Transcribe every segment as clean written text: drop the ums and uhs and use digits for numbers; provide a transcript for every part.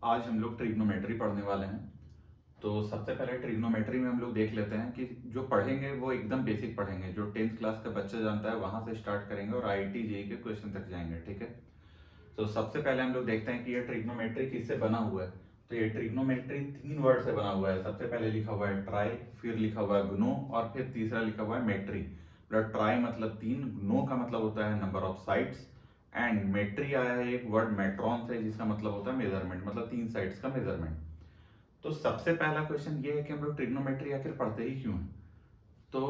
आज हम लोग ट्रिग्नोमेट्री पढ़ने वाले हैं। तो सबसे पहले ट्रिग्नोमेट्री में हम लोग देख लेते हैं कि जो पढ़ेंगे वो एकदम बेसिक पढ़ेंगे, जो 10th क्लास का बच्चा जानता है वहां से स्टार्ट करेंगे और आईआईटी जेईई के क्वेश्चन तक जाएंगे। ठीक है, तो सबसे पहले हम लोग देखते हैं कि ये ट्रिग्नोमेट्री किससे बना हुआ है। तो ये ट्रिग्नोमेट्री 3 वर्ड से बना हुआ है। सबसे पहले लिखा हुआ है ट्राई, फिर लिखा हुआ है ग्नो और फिर तीसरा लिखा हुआ है मेट्री। मतलब ट्राई मतलब 3, ग्नो का मतलब होता है नंबर ऑफ साइड्स, एंड मेट्री आया है एक वर्ड मेट्रॉन से जिसका मतलब होता है मेजरमेंट, मतलब 3 साइड्स का मेजरमेंट। तो सबसे पहला क्वेश्चन ये है कि हम लोग ट्रिग्नोमेट्री आखिर पढ़ते ही क्यों हैं। तो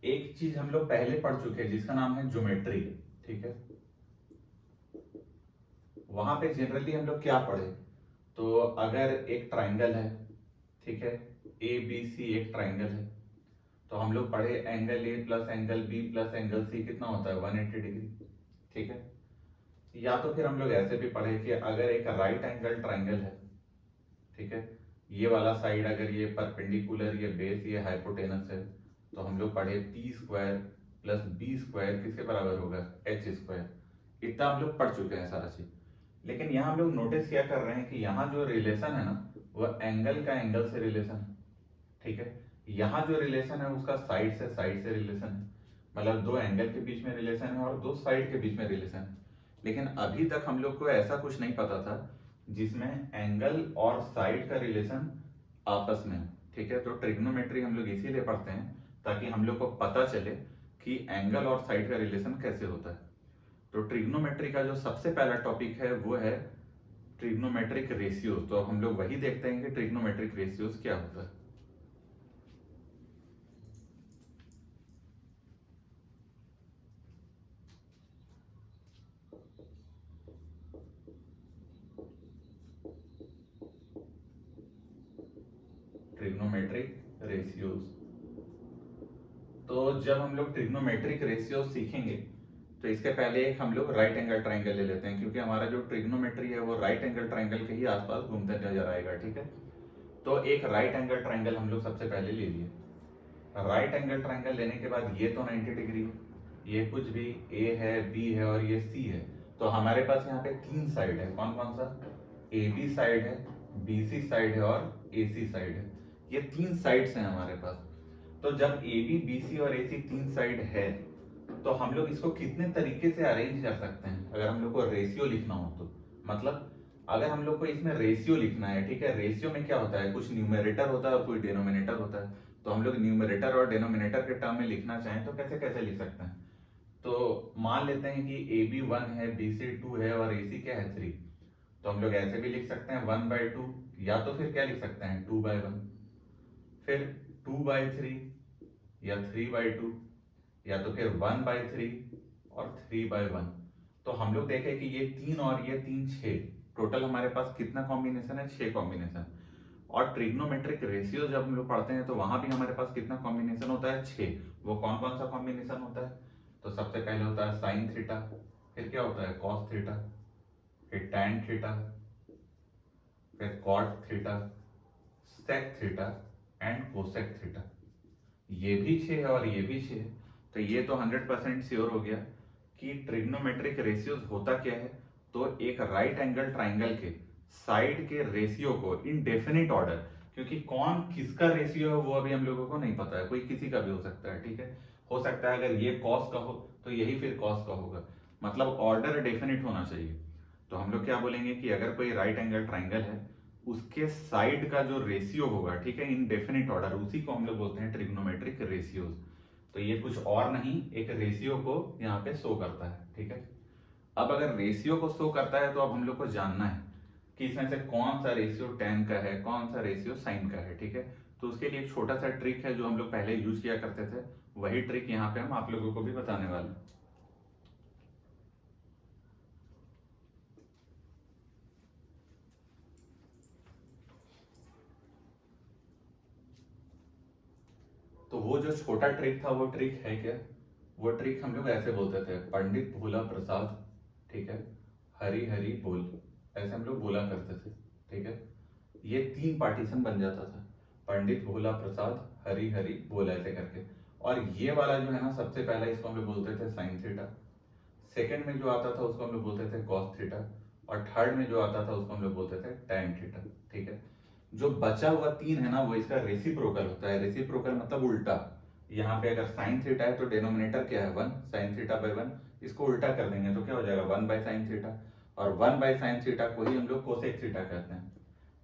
एक चीज हम लोग पहले पढ़ चुके हैं जिसका नाम है ज्योमेट्री। ठीक है, वहां पे जनरली हम लोग क्या पढ़े, तो अगर एक ट्राइंगल है, ठीक है, ए बी सी एक ट्राइंगल है, तो हम लोग पढ़े angle A plus angle B plus angle C कितना होता है 180 डिग्री। ठीक है, या तो फिर हम लोग ऐसे भी पढ़े कि अगर एक राइट एंगल ट्राइंगल है, ठीक है, ये वाला साइड अगर ये परपेंडिकुलर, ये बेस, ये हाइपोटेनस है, तो हम लोग पढ़े P square plus B square किसके बराबर होगा एच स्क्वायर। इतना हम लोग पढ़ चुके हैं सारा चीज। लेकिन यहाँ हम लोग नोटिस क्या कर रहे हैं कि यहाँ जो रिलेशन है ना, वो एंगल का एंगल से रिलेशन है। ठीक है, यहाँ जो रिलेशन है उसका साइड से रिलेशन है, मतलब दो एंगल के बीच में रिलेशन है और दो साइड के बीच में रिलेशन है। लेकिन अभी तक हम लोग को ऐसा कुछ नहीं पता था जिसमें एंगल और साइड का रिलेशन आपस में है। ठीक है, तो ट्रिग्नोमेट्री हम लोग इसीलिए पढ़ते हैं ताकि हम लोग को पता चले कि एंगल और साइड का रिलेशन कैसे होता है। तो ट्रिग्नोमेट्री का जो सबसे पहला टॉपिक है वो है ट्रिग्नोमेट्रिक रेशियोज। तो हम लोग वही देखते हैं कि ट्रिग्नोमेट्रिक रेशियोज क्या होता है। ट्रिग्नोमेट्रिक रेशियोज, तो जब हम लोग ट्रिग्नोमेट्रिक रेशियो सीखेंगे तो इसके पहले एक हम लोग राइट एंगल ट्राइंगल ले लेते हैं, क्योंकि हमारा जो ट्रिग्नोमेट्री है वो राइट एंगल ट्राइंगल के ही आसपास घूमते नजर आएगा। ठीक है, तो एक राइट एंगल ट्राइंगल हम लोग सबसे पहले ले लिए। राइट एंगल ट्राइंगल लेने के बाद ये तो 90 डिग्री है, ये कुछ भी ए है, बी है और ये सी है। तो हमारे पास यहाँ पे 3 साइड है, कौन कौन सा, ए बी साइड है, बी सी साइड है और ए सी साइड है। ये 3 साइड्स हैं हमारे पास। तो जब ए बी बी सी और ए सी 3 साइड है, तो हम लोग इसको कितने तरीके से अरेंज कर सकते हैं अगर हम लोग को रेशियो लिखना हो तो। मतलब अगर हम लोग को इसमें रेशियो लिखना है, ठीक है, रेशियो में क्या होता है, कुछ न्यूमरेटर होता है और कोई डिनोमिनेटर होता है। तो हम लोग न्यूमरेटर और डिनोमिनेटर के टर्म में लिखना चाहें तो कैसे कैसे लिख सकते हैं। तो मान लेते हैं कि ए बी 1 है, बी सी 2 है और ए सी क्या है 3। तो हम लोग ऐसे भी लिख सकते हैं 1/2, या तो फिर क्या लिख सकते हैं 2/1, फिर 2/3 या 3/2, या तो फिर 1/3 और 3/1। तो हम लोग देखें कि ये 3 और ये 3 6, टोटल हमारे पास कितना कॉम्बिनेशन है, 6 कॉम्बिनेशन। और ट्रिग्नोमेट्रिक रेशियो जब हम लोग पढ़ते हैं तो वहां भी हमारे पास कितना कॉम्बिनेशन होता है, 6। वो कौन कौन सा कॉम्बिनेशन होता है, तो सबसे पहले होता है साइन थीटा, फिर क्या होता है कॉस थीटा, फिर टैन थीटा, फिर cot theta, sec theta and cosec theta. ये भी 6 है और ये भी 6 है। तो ये तो 100% श्योर हो गया कि ट्रिग्नोमेट्रिक रेशियोज होता क्या है। तो एक राइट एंगल ट्राइंगल के साइड के रेशियो को इन डेफिनिट ऑर्डर, क्योंकि कौन किसका रेशियो है वो अभी हम लोगों को नहीं पता है, कोई किसी का भी हो सकता है। ठीक है, हो सकता है अगर ये कॉस का हो तो यही फिर कॉस का होगा, मतलब ऑर्डर डेफिनिट होना चाहिए। तो हम लोग क्या बोलेंगे कि अगर कोई राइट एंगल ट्राइंगल है उसके साइड का जो रेशियो होगा, ठीक है, इन डेफिनिट ऑर्डर, उसी को हम लोग बोलते हैं ट्रिग्नोमेट्रिक रेशियोज। तो ये कुछ और नहीं, एक रेशियो को यहाँ पे शो करता है। ठीक है, अब अगर रेशियो को शो करता है तो अब हम लोग को जानना है कि इसमें से कौन सा रेशियो टेन का है, कौन सा रेशियो साइन का है। ठीक है, तो उसके लिए एक छोटा सा ट्रिक है जो हम लोग पहले यूज किया करते थे, वही ट्रिक यहाँ पे हम आप लोगों को भी बताने वाले हैं। तो वो जो छोटा ट्रिक था वो ट्रिक है क्या, वो ट्रिक हम लोग ऐसे बोलते थे, पंडित भोला प्रसाद, ठीक है, हरी हरी बोल, ऐसे हम लोग बोला करते थे। ठीक है, ये 3 पार्टीशन बन जाता था, पंडित भोला प्रसाद हरी हरी बोल ऐसे करके। और ये वाला जो है ना, सबसे पहला इसको हम लोग बोलते थे साइन थीटा, सेकंड में जो आता था उसको हम लोग बोलते थे कॉस थीटा, और थर्ड में जो आता था उसको हम लोग बोलते थे tan थीटा। ठीक है, जो बचा हुआ 3 है ना वो इसका रेसिप्रोकल होता है। रेसिप्रोकल मतलब उल्टा। यहाँ पे अगर sin थीटा है तो डिनोमिनेटर क्या है 1, sin थीटा बाई 1, इसको उल्टा कर देंगे तो क्या हो जाएगा 1 बाई साइन थीटा, और 1 बाई साइन थीटा को ही हम लोग कोसेक थीटा कहते हैं।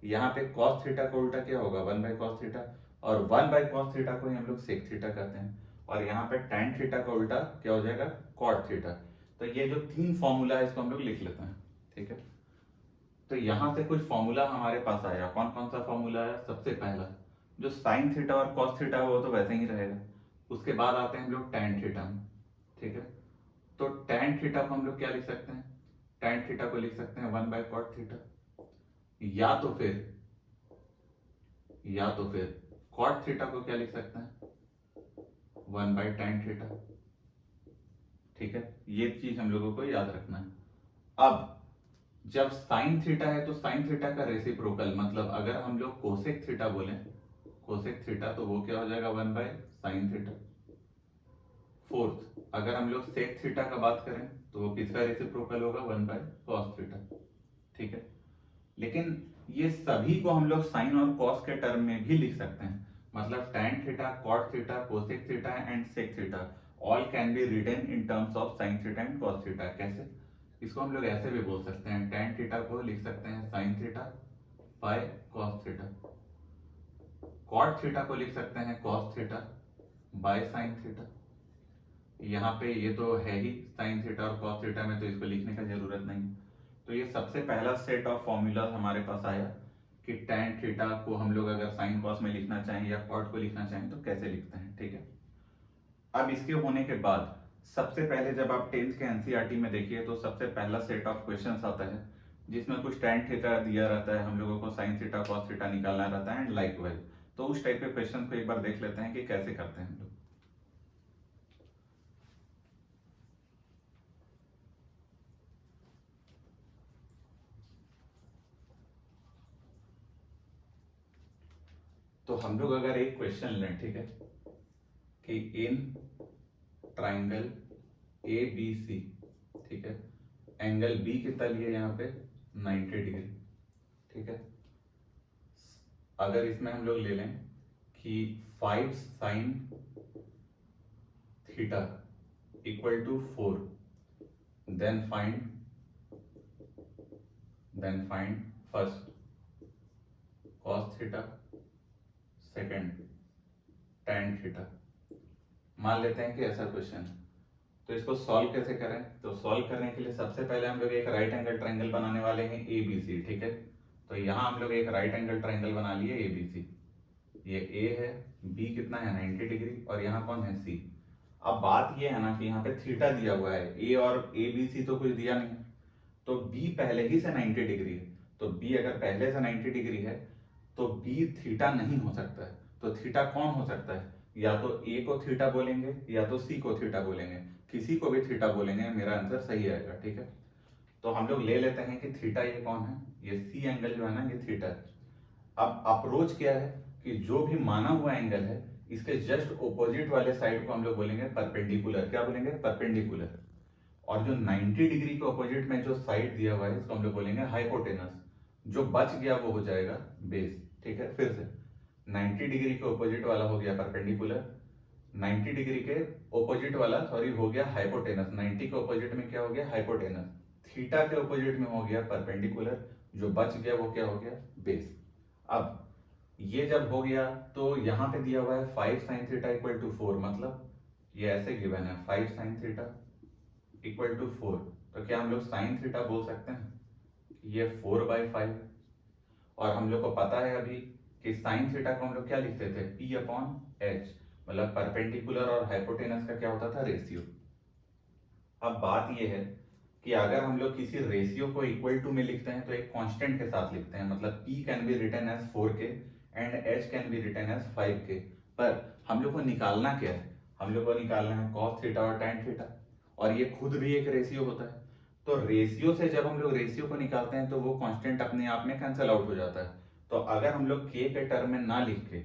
यहाँ पे cos थीटा का उल्टा क्या होगा 1 बाई cos थीटा, और 1 बाई cos थीटा को ही हम लोग सेक थीटा कहते हैं, और यहाँ पे tan थीटा का उल्टा क्या हो जाएगा cot थीटा। तो ये जो 3 फॉर्मूला है इसको हम लोग लिख लेते हैं। ठीक है, तो यहाँ से कुछ फॉर्मूला हमारे पास आया। कौन कौन सा फॉर्मूला है? सबसे पहला जो साइन थीटा और कॉस थीटा वो तो वैसे ही रहेगा। उसके बाद आते हैं हम लोग tan थीटा में। ठीक है, तो tan थीटा को हम लोग क्या लिख सकते हैं? tan थीटा को लिख सकते हैं 1 बाई कॉट थीटा, या तो फिर कॉट थीटा को क्या लिख सकते हैं 1 बाई tan थीटा। ठीक है, ये चीज हम लोगों को याद रखना है। अब जब साइन थीटा है तो साइन थीटा का रेसिप्रोकल मतलब अगर हम लोग कोसेक थीटा बोलें, कोसेक थीटा, तो वो क्या हो जाएगा 1 बाई साइन थीटा। फोर्थ, अगर हम लोग सेक थीटा का बात करें तो वो किसका रेसिप्रोकल होगा 1 बाई कॉस थीटा। ठीक है, लेकिन ये सभी को हम लोग साइन और कॉस के टर्म में भी लिख सकते हैं। मतलब tan theta, cot theta, cosec theta and sec theta all can be written in terms of sine theta and cos theta. कैसे? इसको हम लोग ऐसे भी बोल सकते हैं, tan थीटा को लिख सकते हैं sine theta by cos theta, cot theta को लिख सकते हैं cos theta by sine theta. यहाँ पे ये तो है ही साइन थीटा और कॉस थीटा में, तो इसको लिखने का जरूरत नहीं। तो ये सबसे पहला सेट ऑफ फॉर्मूला हमारे पास आया कि tan थीटा को हम लोग अगर साइन कॉस में लिखना चाहें या कॉट को लिखना चाहें तो कैसे लिखते हैं। ठीक है, अब इसके होने के बाद सबसे पहले जब आप 10th के एनसीईआरटी में देखिए तो सबसे पहला सेट ऑफ क्वेश्चंस आता है जिसमें कुछ tan थीटा दिया रहता है, हम लोगों को साइन थीटा कॉस थीटा निकालना रहता है एंड लाइकवाइज। तो उस टाइप के क्वेश्चन को एक बार देख लेते हैं कि कैसे करते हैं हम लोग। तो हम लोग अगर एक क्वेश्चन लें, ठीक है, कि in triangle A B C, ठीक है, एंगल बी कितना लिए यहाँ पे 90 डिग्री। ठीक है, अगर इसमें हम लोग ले लें कि 5 sine theta equal to 4, then find first cos theta, second tan theta. मान लेते हैं कि ऐसा क्वेश्चन है, तो इसको सॉल्व कैसे करें? तो सॉल्व करने के लिए सबसे पहले हम लोग एक राइट एंगल ट्राइंगल बनाने वाले हैं ABC। ठीक है, तो यहाँ हम लोग एक राइट एंगल ट्राइंगल बना लिए ABC। ये A है, B कितना है 90 डिग्री, और यहाँ कौन है C। अब बात ये है ना कि यहाँ पे थीटा दिया हुआ है, A और ABC तो कुछ दिया नहीं, तो B पहले ही से 90 डिग्री है, तो B अगर पहले से 90 डिग्री है तो B थीटा नहीं हो सकता है। तो थीटा कौन हो सकता है? या तो A को थीटा बोलेंगे या तो C को थीटा बोलेंगे, किसी को भी थीटा बोलेंगे, मेरा आंसर सही आएगा। ठीक है, तो हम लोग ले लेते हैं कि थीटा ये कौन है, ये C एंगल जो है ना ये थीटा है। अब अप्रोच क्या है कि जो भी माना हुआ एंगल है इसके जस्ट ऑपोजिट वाले साइड को हम लोग बोलेंगे परपेंडिकुलर। क्या बोलेंगे? परपेंडिकुलर। और जो 90 डिग्री के ऑपोजिट में जो साइड दिया हुआ है इसको हम लोग बोलेंगे हाइपोटेनस। जो बच गया वो हो जाएगा बेस। ठीक है, फिर से 90 डिग्री के ऑपोजिट वाला हो गया परपेंडिकुलर, 90 डिग्री के ऑपोजिट वाला सॉरी हो गया हाइपोटेनस, 90 के ऑपोजिट में क्या हो गया हाइपोटेनस, थीटा के ऑपोजिट में हो गया परपेंडिकुलर, जो बच गया वो क्या हो गया बेस। अब ये जब हो गया तो यहाँ पे दिया हुआ है 5 साइन थीटा इक्वल टू 4, मतलब ये ऐसे गिवन है 5 साइन थीटा इक्वल टू 4, तो क्या हम लोग साइन थीटा बोल सकते हैं? ये 4/5, और हम लोग को पता है अभी कि साइन थीटा को हम लोग क्या लिखते थे P/H, मतलब परपेंडिकुलर और हाइपोटेनस का क्या होता था रेशियो। अब बात ये है कि अगर हम लोग किसी रेशियो को इक्वल टू में लिखते हैं तो एक कांस्टेंट के साथ लिखते हैं, मतलब P can be written as 4k and H can be written as 5k। पर हम लोग को निकालना क्या है? हम लोग को निकालना है cos थीटा और tan थीटा, और ये खुद भी एक रेशियो होता है। तो रेशियो से जब हम लोग रेशियो को निकालते हैं तो वो कांस्टेंट अपने आप में कैंसिल आउट हो जाता है। तो अगर हम लोग k के टर्म में ना लिख के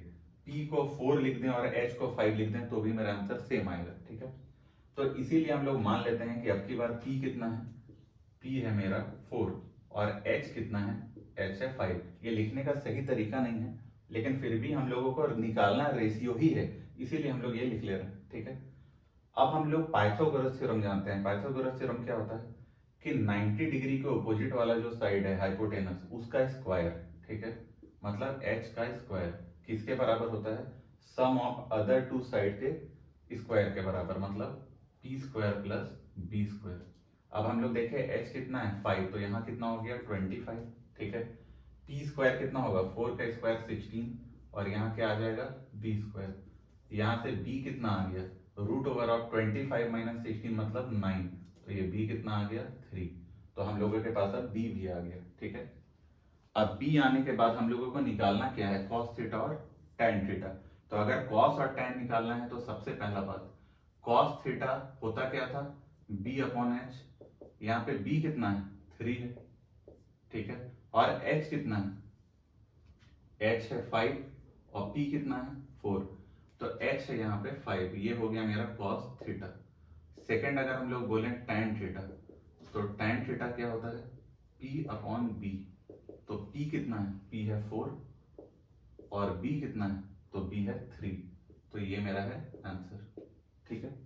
P को 4 लिख दें और H को 5 लिख दें तो भी मेरा आंसर सेम आएगा। ठीक है, तो इसीलिए हम लोग मान लेते हैं कि अब की बार P कितना है? P है मेरा 4। और h कितना है, h है 5। ये लिखने का सही तरीका नहीं है, लेकिन फिर भी हम लोगों को निकालना रेशियो ही है, इसीलिए हम लोग ये लिख ले रहे हैं, ठीक है। अब हम लोग पाइथागोरस थ्योरम जानते हैं। पाइथागोरस थ्योरम क्या होता है कि 90 डिग्री के ऑपोजिट वाला जो साइड है हाइपोटेनस, उसका स्क्वायर, ठीक है, मतलब h का स्क्वायर किसके बराबर होता है, सम ऑफ अदर टू साइड के स्क्वायर के बराबर, मतलब p square plus b square. अब हम लोग देखें h कितना है 5, तो यहाँ कितना हो गया 25, ठीक है। p स्क्वायर कितना होगा 4 का स्क्वायर 16, और यहाँ क्या आ जाएगा b स्क्वायर। यहाँ से b कितना आ गया रूट ओवर ऑफ 25 माइनस 16 मतलब 9, तो ये b कितना आ गया 3। तो हम लोगों के पास अब b भी आ गया, ठीक है। अब b आने के बाद हम लोगों को निकालना क्या है, cos थीटा और tan थीटा। तो अगर cos और tan निकालना है तो सबसे पहला बात, cos थीटा होता क्या था b अपॉन h, यहाँ पे b कितना है 3 है, ठीक है, और h कितना है, h है 5 और p कितना है 4, तो h है यहाँ पे 5, ये हो गया मेरा cos थीटा। सेकेंड अगर हम लोग बोलें tan थीटा, तो tan थीटा क्या होता है p अपॉन b, तो p कितना है, p है 4 और b कितना है, तो b है 3, तो ये मेरा है आंसर, ठीक है।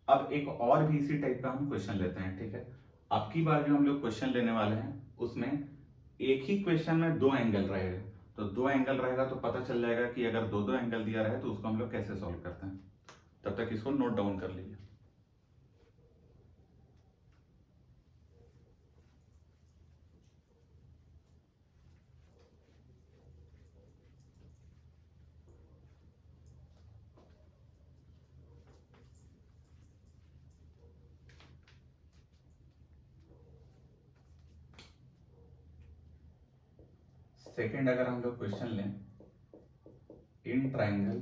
अब एक और भी इसी टाइप का हम क्वेश्चन लेते हैं, ठीक है। अब की बार जो हम लोग क्वेश्चन लेने वाले हैं उसमें एक ही क्वेश्चन में दो एंगल रहेगा, तो दो एंगल रहेगा तो पता चल जाएगा कि अगर दो दो एंगल दिया रहे तो उसको हम लोग कैसे सॉल्व करते हैं। तब तक इसको नोट डाउन कर लीजिए। सेकेंड अगर हम लोग क्वेश्चन लें, in triangle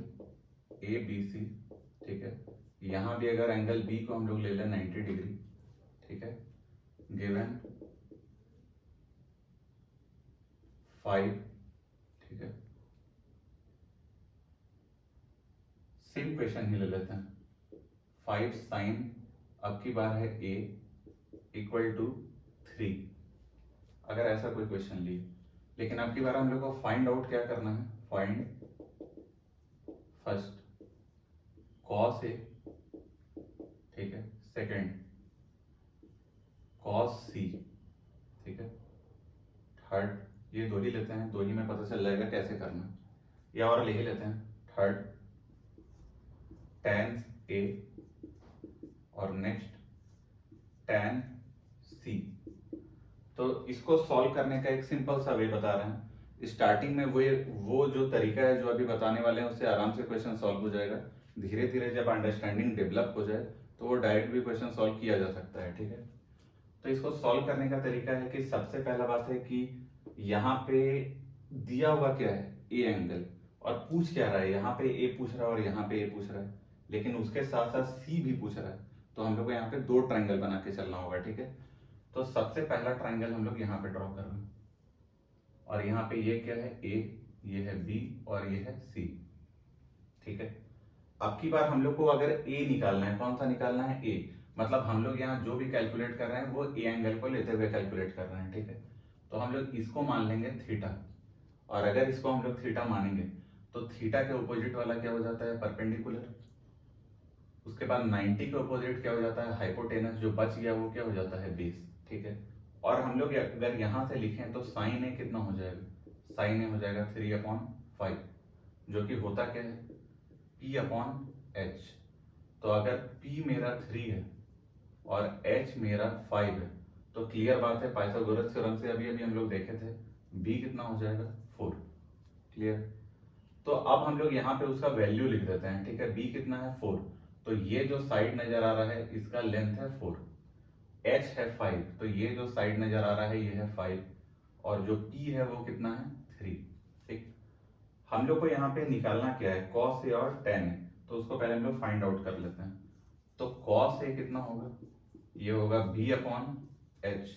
A B C, ठीक है, यहां भी अगर एंगल बी को हम लोग ले लें 90 डिग्री, ठीक है, गिवन 5, ठीक है, सेम क्वेश्चन ही ले लेते हैं। 5 साइन, अब की बार है a इक्वल टू 3, अगर ऐसा कोई क्वेश्चन लिए, लेकिन अब की बार हम लोग को फाइंड आउट क्या करना है, फाइंड फर्स्ट कॉस ए, ठीक है, सेकंड कॉस सी, ठीक है, थर्ड, ये दो ही लेते हैं, दो ही में पता चल जाएगा कैसे करना है, या और ले ही लेते हैं, थर्ड tan ए और नेक्स्ट tan सी। तो इसको सॉल्व करने का एक सिंपल सा वे बता रहे हैं। स्टार्टिंग में वो जो तरीका है जो अभी बताने वाले हैं उससे आराम से क्वेश्चन सॉल्व हो जाएगा। धीरे धीरे जब अंडरस्टैंडिंग डेवलप हो जाए तो वो डायरेक्ट भी क्वेश्चन सॉल्व किया जा सकता है, ठीक है। तो इसको सॉल्व करने का तरीका है कि सबसे पहला बात है कि यहाँ पे दिया हुआ क्या है ए एंगल, और पूछ क्या रहा है, यहाँ पे ए पूछ रहा है और यहाँ पे ए पूछ रहा है, लेकिन उसके साथ साथ सी भी पूछ रहा है, तो हम लोग को यहाँ पे दो ट्राइंगल बना के चलना होगा, ठीक है। तो सबसे पहला ट्राइंगल हम लोग यहाँ पे ड्रॉ कर रहे हैं, और यहाँ पे ये क्या है ए, ये है बी और ये है सी, ठीक है। अब की बार हम लोग को अगर ए निकालना है, कौन सा निकालना है ए, मतलब हम लोग यहाँ जो भी कैलकुलेट कर रहे हैं वो ए एंगल को लेते हुए कैलकुलेट कर रहे हैं, ठीक है। तो हम लोग इसको मान लेंगे थीटा, और अगर इसको हम लोग थीटा मानेंगे तो थीटा के ऑपोजिट वाला क्या हो जाता है परपेंडिकुलर, उसके बाद 90 के ऑपोजिट क्या हो जाता है हाइपोटेनस, जो बच गया वो क्या हो जाता है बेस, ठीक है। और हम लोग अगर यहाँ से लिखें तो साइन ए कितना हो जाएगा, साइन ए हो जाएगा 3/5, जो कि होता क्या है p/h। तो अगर p मेरा 3 है और h मेरा 5 है, तो क्लियर बात है पाइथागोरस थ्योरम से अभी अभी हम लोग देखे थे b कितना हो जाएगा 4, क्लियर। तो अब हम लोग यहाँ पे उसका वैल्यू लिख देते हैं, ठीक है। b कितना है 4, तो ये जो साइड नजर आ रहा है इसका लेंथ है 4, h है 5, तो ये जो साइड नजर आ रहा है ये है 5, और जो p है वो कितना है 3, ठीक। हम लोग को यहाँ पे निकालना क्या है cos a और tan a, तो उसको पहले हम लोग फाइंड आउट कर लेते हैं। तो cos a कितना होगा, ये होगा b/h,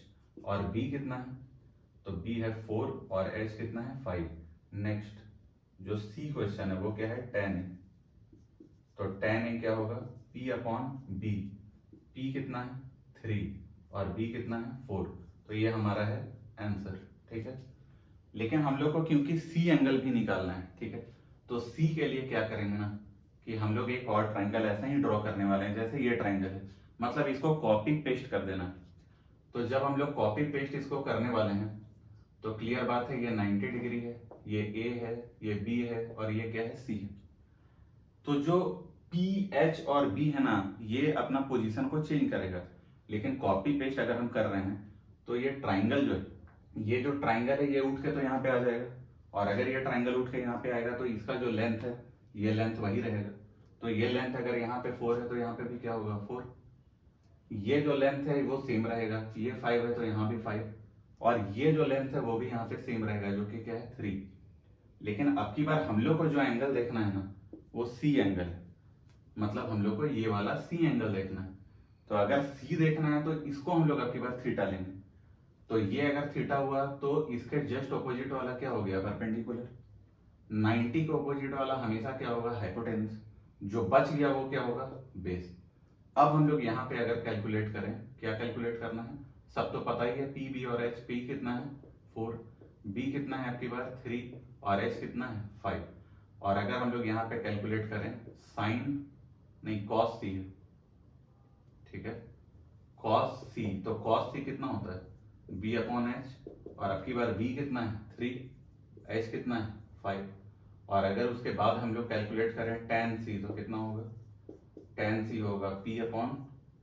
और b कितना है, तो b है 4 और h कितना है 5। नेक्स्ट जो c क्वेश्चन है वो क्या है tan a, तो tan a क्या होगा p/b, p कितना है 3 और b कितना है 4, तो ये हमारा है आंसर, ठीक है। लेकिन हम लोग को क्योंकि सी एंगल भी निकालना है, ठीक है, तो सी के लिए क्या करेंगे ना कि हम लोग एक और ट्राइंगल ऐसा ही ड्रॉ करने वाले हैं जैसे ये ट्राइंगल है, मतलब इसको कॉपी पेस्ट कर देना है। तो जब हम लोग कॉपी पेस्ट इसको करने वाले हैं तो क्लियर बात है, ये 90 डिग्री है, ये ए है, ये बी है और ये क्या है, सी है। तो जो पी एच और बी है ना, ये अपना पोजीशन को चेंज करेगा, लेकिन कॉपी पेस्ट अगर हम कर रहे हैं तो ये ट्राइंगल जो है, ये जो ट्राइंगल है ये उठ के तो यहाँ पे आ जाएगा, और अगर ये ट्राइंगल उठ के यहाँ पे आएगा तो इसका जो लेंथ है ये लेंथ वही रहेगा। तो ये लेंथ अगर यहाँ पे 4 है तो यहाँ पे भी क्या होगा, 4। ये जो लेंथ है वो सेम रहेगा, ये 5 है तो यहाँ भी 5, और ये जो लेंथ है वो भी यहाँ पे सेम रहेगा जो कि क्या है, 3। लेकिन अब की बार हम लोग को जो एंगल देखना है ना वो सी एंगल है, मतलब हम लोग को ये वाला सी एंगल देखना है। तो अगर सी देखना है तो इसको हम लोग अब की बार थीटा लेंगे। तो ये अगर थीटा हुआ तो इसके जस्ट ऑपोजिट वाला क्या हो गया, परपेंडिकुलर। 90 के ऑपोजिट वाला हमेशा क्या होगा, हाइपोटेन्यूस। जो बच गया वो क्या होगा, बेस। अब हम लोग यहाँ पे अगर कैलकुलेट करें, क्या कैलकुलेट करना है, सब तो पता ही है, पी बी और एच। पी कितना है 4, बी कितना है आपकी बार 3, और एच कितना है 5। और अगर हम लोग यहाँ पे कैलकुलेट करें साइन नहीं कॉस सी है, ठीक है, कॉस सी, तो कॉस सी कितना होता है बी अपॉन एच, और आपकी बार बी कितना है 3, एच कितना है 5। और अगर उसके बाद हम लोग कैलकुलेट करें टेन सी तो कितना होगा, टेन सी होगा पी अपॉन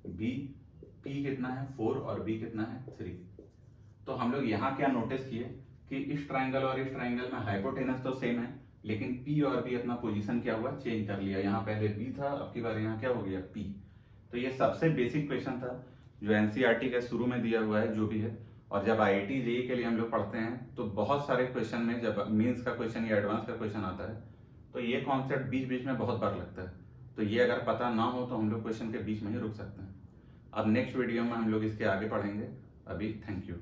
बी। पी कितना है 4 और बी कितना है 3। तो हम लोग यहाँ क्या नोटिस किए कि इस ट्राइंगल और इस ट्राइंगल में हाइपोटेनस तो सेम है, लेकिन पी और बी अपना पोजीशन क्या हुआ, चेंज कर लिया। यहाँ पहले बी था, अब की बार यहाँ क्या हो गया, पी। तो ये सबसे बेसिक क्वेश्चन था जो एनसीईआरटी के शुरू में दिया हुआ है जो भी है। और जब आईआईटी जेईई के लिए हम लोग पढ़ते हैं तो बहुत सारे क्वेश्चन में जब मेंस का क्वेश्चन या एडवांस का क्वेश्चन आता है तो ये कॉन्सेप्ट बीच बीच में बहुत बार लगता है। तो ये अगर पता ना हो तो हम लोग क्वेश्चन के बीच में ही रुक सकते हैं। अब नेक्स्ट वीडियो में हम लोग इसके आगे पढ़ेंगे। अभी थैंक यू।